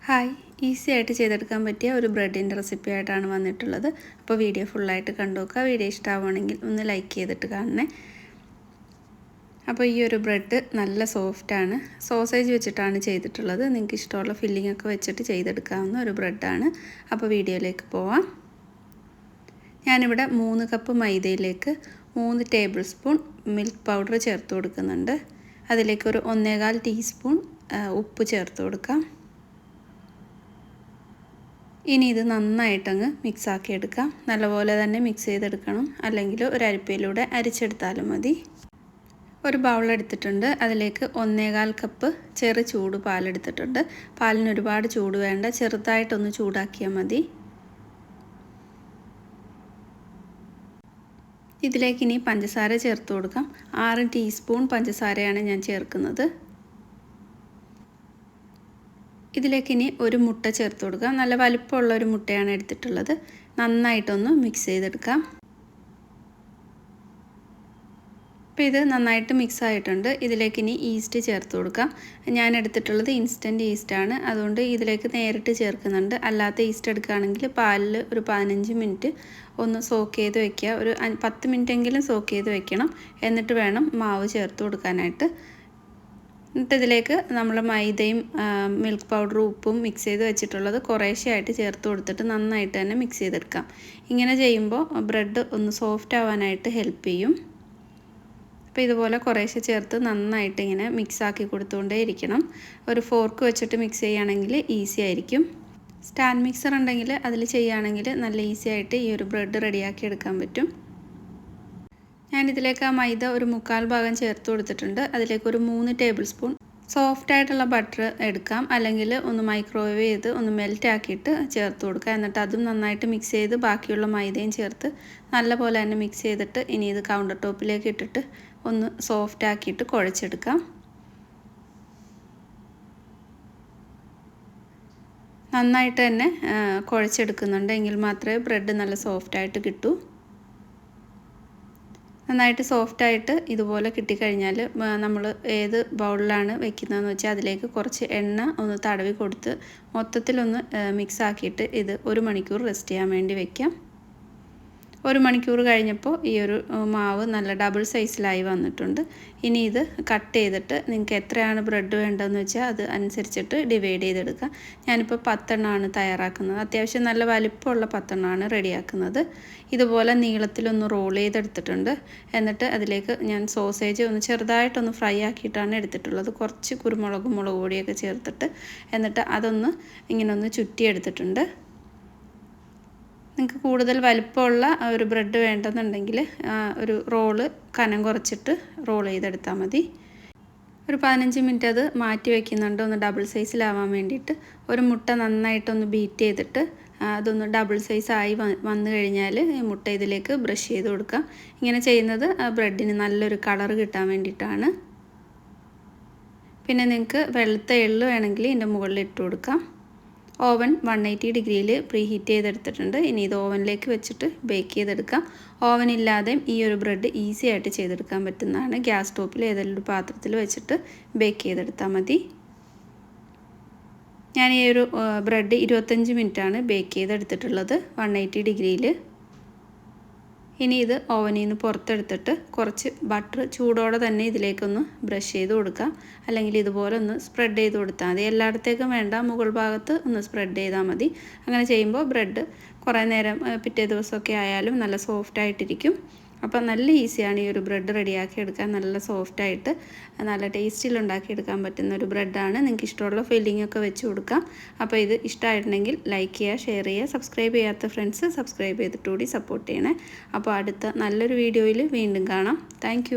Hi, easy ആയിട്ട് ചെയ്തെടുക്കാൻ പറ്റിയ ഒരു ബ്രെഡിൻ്റെ റെസിപ്പി ആയിട്ടാണ് വന്നിട്ടുള്ളത്. അപ്പോൾ വീഡിയോ ഫുള്ളായിട്ട് കണ്ടു നോക്കുക. വീഡിയോ ഇഷ്ടമാവുകയാണെങ്കിൽ ഒന്ന് ലൈക്ക് ചെയ്തിട്ട് കാണണേ. അപ്പോൾ ഈ ഒരു ബ്രെഡ് നല്ല സോഫ്റ്റാണ്. സോസേജ് വെച്ചിട്ടാണ് ചെയ്തിട്ടുള്ളത്. നിങ്ങൾക്ക് ഇഷ്ടമുള്ള ഫില്ലിംഗ് ഒക്കെ വെച്ചിട്ട് ചെയ്തെടുക്കാവുന്ന ഒരു ബ്രെഡാണ്. അപ്പോൾ വീഡിയോയിലേക്ക് പോവാം. ഞാനിവിടെ 3 കപ്പ് മൈദയിലേക്ക് 3 ടേബിൾ സ്പൂൺ മിൽക്ക് പൗഡർ ചേർത്ത് കൊടുക്കുന്നുണ്ട്. അതിലേക്ക് ഒരു 1.25 ടീസ്പൂൺ ഉപ്പ് ചേർത്ത് കൊടുക്കാം. ഇനി ഇത് നന്നായിട്ടങ്ങ് മിക്സാക്കി എടുക്കാം. നല്ലപോലെ തന്നെ മിക്സ് ചെയ്തെടുക്കണം, അല്ലെങ്കിൽ ഒരു അരിപ്പയിലൂടെ അരിച്ചെടുത്താലും മതി. ഒരു ബൗൾ എടുത്തിട്ടുണ്ട്. അതിലേക്ക് 1.25 കപ്പ് ചെറു ചൂട് പാലെടുത്തിട്ടുണ്ട്. പാലിന് ഒരുപാട് ചൂട് വേണ്ട, ചെറുതായിട്ടൊന്ന് ചൂടാക്കിയാൽ മതി. ഇതിലേക്ക് ഇനി പഞ്ചസാര ചേർത്ത് കൊടുക്കാം. 6 ടീസ്പൂൺ പഞ്ചസാരയാണ് ഞാൻ ചേർക്കുന്നത്. ഇതിലേക്ക് ഇനി ഒരു മുട്ട ചേർത്ത് കൊടുക്കാം. നല്ല വലിപ്പമുള്ള ഒരു മുട്ടയാണ് എടുത്തിട്ടുള്ളത്. നന്നായിട്ടൊന്ന് മിക്സ് ചെയ്തെടുക്കാം. അപ്പോൾ ഇത് നന്നായിട്ട് മിക്സ് ആയിട്ടുണ്ട്. ഇതിലേക്ക് ഇനി ഈസ്റ്റ് ചേർത്ത് കൊടുക്കാം. ഞാൻ എടുത്തിട്ടുള്ളത് ഇൻസ്റ്റൻറ്റ് ഈസ്റ്റാണ്, അതുകൊണ്ട് ഇതിലേക്ക് നേരിട്ട് ചേർക്കുന്നുണ്ട്. അല്ലാത്ത ഈസ്റ്റ് എടുക്കുകയാണെങ്കിൽ പാലിൽ ഒരു 15 മിനിറ്റ് ഒന്ന് സോക്ക് ചെയ്ത് വെക്കുക. ഒരു 10 മിനിറ്റെങ്കിലും സോക്ക് ചെയ്ത് വെക്കണം. എന്നിട്ട് വേണം മാവ് ചേർത്ത് കൊടുക്കാനായിട്ട്. എന്നിട്ട് ഇതിലേക്ക് നമ്മൾ മൈദയും മിൽക്ക് പൗഡറും ഉപ്പും മിക്സ് ചെയ്ത് വെച്ചിട്ടുള്ളത് കുറേശ്ശെയായിട്ട് ചേർത്ത് കൊടുത്തിട്ട് നന്നായിട്ട് തന്നെ മിക്സ് ചെയ്തെടുക്കാം. ഇങ്ങനെ ചെയ്യുമ്പോൾ ബ്രെഡ് ഒന്ന് സോഫ്റ്റ് ആവാനായിട്ട് ഹെൽപ്പ് ചെയ്യും. അപ്പോൾ ഇതുപോലെ കുറേശ്ശെ ചേർത്ത് നന്നായിട്ട് ഇങ്ങനെ മിക്സാക്കി കൊടുത്തുകൊണ്ടേ ഇരിക്കണം. ഒരു ഫോർക്ക് വെച്ചിട്ട് മിക്സ് ചെയ്യുകയാണെങ്കിൽ ഈസി ആയിരിക്കും. സ്റ്റാൻഡ് മിക്സർ ഉണ്ടെങ്കിൽ അതിൽ ചെയ്യുകയാണെങ്കിൽ നല്ല ഈസി ആയിട്ട് ഈ ഒരു ബ്രെഡ് റെഡിയാക്കി എടുക്കാൻ പറ്റും. ഞാനിതിലേക്ക് ആ മൈദ ഒരു 1/4 ഭാഗം ചേർത്ത് കൊടുത്തിട്ടുണ്ട്. അതിലേക്ക് ഒരു 3 ടേബിൾ സ്പൂൺ സോഫ്റ്റ് ആയിട്ടുള്ള ബട്ടർ എടുക്കാം, അല്ലെങ്കിൽ ഒന്ന് മൈക്രോവേവ് ചെയ്ത് ഒന്ന് മെൽറ്റ് ആക്കിയിട്ട് ചേർത്ത് കൊടുക്കുക. എന്നിട്ട് അതും നന്നായിട്ട് മിക്സ് ചെയ്ത് ബാക്കിയുള്ള മൈദയും ചേർത്ത് നല്ലപോലെ തന്നെ മിക്സ് ചെയ്തിട്ട് ഇനി ഇത് കൗണ്ടർ ടോപ്പിലേക്ക് ഇട്ടിട്ട് ഒന്ന് സോഫ്റ്റ് ആക്കിയിട്ട് കുഴച്ചെടുക്കാം. നന്നായിട്ട് തന്നെ കുഴച്ചെടുക്കുന്നുണ്ട്, എങ്കിൽ മാത്രമേ ബ്രെഡ് നല്ല സോഫ്റ്റായിട്ട് കിട്ടൂ. നന്നായിട്ട് സോഫ്റ്റായിട്ട് ഇതുപോലെ കിട്ടിക്കഴിഞ്ഞാൽ നമ്മൾ ഏത് ബൗളിലാണ് വെക്കുന്നതെന്ന് വെച്ചാൽ അതിലേക്ക് കുറച്ച് എണ്ണ ഒന്ന് തടവി കൊടുത്ത് മൊത്തത്തിലൊന്ന് മിക്സ് ആക്കിയിട്ട് ഇത് 1 മണിക്കൂർ റെസ്റ്റ് ചെയ്യാൻ വേണ്ടി വയ്ക്കാം. 1 മണിക്കൂർ കഴിഞ്ഞപ്പോൾ ഈ ഒരു മാവ് നല്ല ഡബിൾ സൈസിലായി വന്നിട്ടുണ്ട്. ഇനി ഇത് കട്ട് ചെയ്തിട്ട് നിങ്ങൾക്ക് എത്രയാണ് ബ്രെഡ് വേണ്ടതെന്ന് വെച്ചാൽ അത് അനുസരിച്ചിട്ട് ഡിവൈഡ് ചെയ്തെടുക്കാം. ഞാനിപ്പോൾ 10 എണ്ണമാണ് തയ്യാറാക്കുന്നത്. അത്യാവശ്യം നല്ല വലിപ്പമുള്ള 10 എണ്ണമാണ് റെഡിയാക്കുന്നത്. ഇതുപോലെ നീളത്തിലൊന്ന് റോൾ ചെയ്തെടുത്തിട്ടുണ്ട്. എന്നിട്ട് അതിലേക്ക് ഞാൻ സോസേജ് ഒന്ന് ചെറുതായിട്ടൊന്ന് ഫ്രൈ ആക്കിയിട്ടാണ് എടുത്തിട്ടുള്ളത്. കുറച്ച് കുരുമുളകും മുളക് പൊടിയൊക്കെ ചേർത്തിട്ട് എന്നിട്ട് അതൊന്ന് ഇങ്ങനെ ഒന്ന് ചുറ്റിയെടുത്തിട്ടുണ്ട്. നിങ്ങൾക്ക് കൂടുതൽ വലിപ്പമുള്ള ഒരു ബ്രെഡ് വേണ്ടെന്നുണ്ടെങ്കിൽ ഒരു റോള് കനം കുറച്ചിട്ട് റോൾ ചെയ്തെടുത്താൽ മതി. ഒരു 15 മിനിറ്റ് അത് മാറ്റി വയ്ക്കുന്നുണ്ട്, ഒന്ന് ഡബിൾ സൈസിലാവാൻ വേണ്ടിയിട്ട്. ഒരു മുട്ട നന്നായിട്ടൊന്ന് ബീറ്റ് ചെയ്തിട്ട് അതൊന്ന് ഡബിൾ സൈസായി വന്നു കഴിഞ്ഞാൽ ഈ മുട്ട ഇതിലേക്ക് ബ്രഷ് ചെയ്ത് കൊടുക്കാം. ഇങ്ങനെ ചെയ്യുന്നത് ബ്രെഡിന് നല്ലൊരു കളർ കിട്ടാൻ വേണ്ടിയിട്ടാണ്. പിന്നെ നിങ്ങൾക്ക് വെളുത്ത എള്ള് വേണമെങ്കിൽ ഇതിൻ്റെ മുകളിൽ ഇട്ട് കൊടുക്കാം. ഓവൻ 180 ഡിഗ്രിയിൽ പ്രീ ഹീറ്റ് ചെയ്തെടുത്തിട്ടുണ്ട്. ഇനി ഇത് ഓവനിലേക്ക് വെച്ചിട്ട് ബേക്ക് ചെയ്തെടുക്കാം. ഓവൻ ഇല്ലാതെയും ഈ ഒരു ബ്രെഡ് ഈസി ആയിട്ട് ചെയ്തെടുക്കാൻ പറ്റുന്നതാണ്. ഗ്യാസ് സ്റ്റോപ്പിൽ ഏതെങ്കിലും ഒരു പാത്രത്തിൽ വെച്ചിട്ട് ബേക്ക് ചെയ്തെടുത്താൽ മതി. ഞാൻ ഈ ഒരു ബ്രെഡ് 25 മിനിറ്റാണ് ബേക്ക് ചെയ്തെടുത്തിട്ടുള്ളത് 180 ഡിഗ്രിയിൽ. ഇനി ഇത് ഓവനിൽ നിന്ന് പുറത്തെടുത്തിട്ട് കുറച്ച് ബട്ടർ ചൂടോടെ തന്നെ ഇതിലേക്കൊന്ന് ബ്രഷ് ചെയ്ത് കൊടുക്കാം, അല്ലെങ്കിൽ ഇതുപോലെ ഒന്ന് സ്പ്രെഡ് ചെയ്ത് കൊടുത്താൽ മതി. എല്ലായിടത്തേക്കും വേണ്ട, മുകൾ ഭാഗത്ത് ഒന്ന് സ്പ്രെഡ് ചെയ്താൽ മതി. അങ്ങനെ ചെയ്യുമ്പോൾ ബ്രെഡ് കുറേ നേരം പിറ്റേ ദിവസമൊക്കെ ആയാലും നല്ല സോഫ്റ്റ് ആയിട്ടിരിക്കും. അപ്പോൾ നല്ല ഈസിയാണ് ഈ ഒരു ബ്രെഡ് റെഡിയാക്കി എടുക്കാൻ. നല്ല സോഫ്റ്റായിട്ട് നല്ല ടേസ്റ്റിൽ ഉണ്ടാക്കിയെടുക്കാൻ പറ്റുന്ന ഒരു ബ്രെഡാണ്. നിങ്ങൾക്ക് ഇഷ്ടമുള്ള ഫില്ലിംഗ് ഒക്കെ വെച്ച് കൊടുക്കാം. അപ്പോൾ ഇത് ഇഷ്ടമായിട്ടുണ്ടെങ്കിൽ ലൈക്ക് ചെയ്യുക, ഷെയർ ചെയ്യുക. സബ്സ്ക്രൈബ് ചെയ്യാത്ത ഫ്രണ്ട്സ് സബ്സ്ക്രൈബ് ചെയ്തിട്ടുകൂടി സപ്പോർട്ട് ചെയ്യണേ. അപ്പോൾ അടുത്ത നല്ലൊരു വീഡിയോയിൽ വീണ്ടും കാണാം. താങ്ക്